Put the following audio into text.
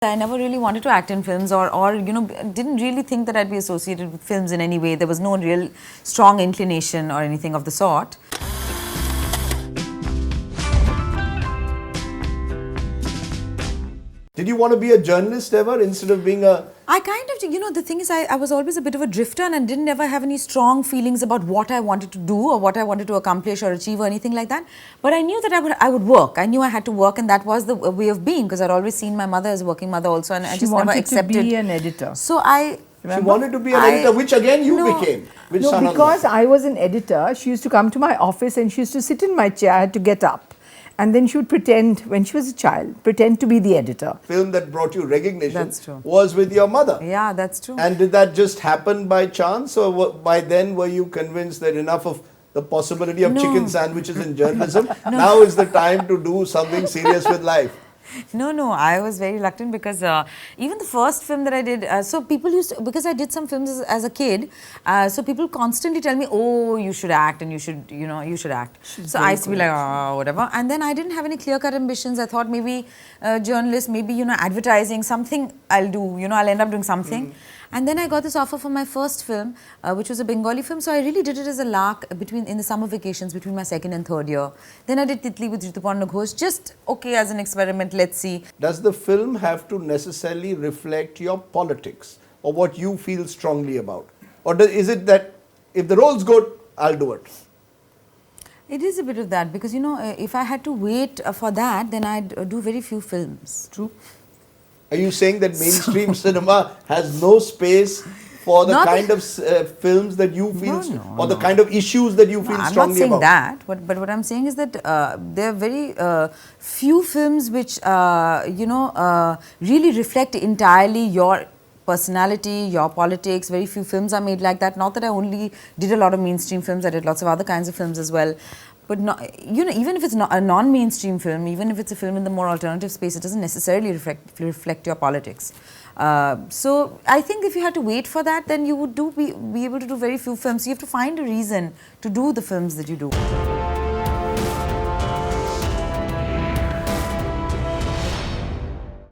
I never really wanted to act in films or didn't really think that I'd be associated with films in any way. There was no real strong inclination or anything of the sort. Did you want to be a journalist ever instead of being a... I kind of, the thing is I was always a bit of a drifter and I didn't ever have any strong feelings about what I wanted to do or what I wanted to accomplish or achieve or anything like that. But I knew that I would work. I knew I had to work, and that was the way of being, because I'd always seen my mother as a working mother also, and I just never accepted. She wanted to be an editor. So She wanted to be an editor, which again you became. No, because I was an editor, she used to come to my office and she used to sit in my chair. I had to get up. And then she would pretend, when she was a child, pretend to be the editor. Film that brought you recognition That's true. was with your mother. Yeah, that's true. And did that just happen by chance, or by then were you convinced that enough of the possibility of chicken sandwiches in journalism, now is the time to do something serious with life? No, I was very reluctant because even the first film that I did, so people used to, because I did some films as a kid, so people constantly tell me, oh, you should act and you should act. So I used to be like, oh, whatever. And then I didn't have any clear-cut ambitions. I thought maybe journalist, maybe, advertising, something I'll do, I'll end up doing something. And then I got this offer for my first film, which was a Bengali film. So I really did it as a lark in the summer vacations between my second and third year. Then I did Titli with Rituparna Ghosh, just okay as an experiment, let's see. Does the film have to necessarily reflect your politics or what you feel strongly about? Or is it that if the role's good, I'll do it? It is a bit of that because, if I had to wait for that, then I'd do very few films. True. Are you saying that mainstream cinema has no space for the kind of films that you feel, or the kind of issues that you feel strongly about? I'm not saying that, but what I'm saying is that there are very few films which, really reflect entirely your personality, your politics. Very few films are made like that. Not that I only did a lot of mainstream films, I did lots of other kinds of films as well. But even if it's not a non-mainstream film, even if it's a film in the more alternative space, it doesn't necessarily reflect your politics. So I think if you had to wait for that, then you would be able to do very few films. So you have to find a reason to do the films that you do.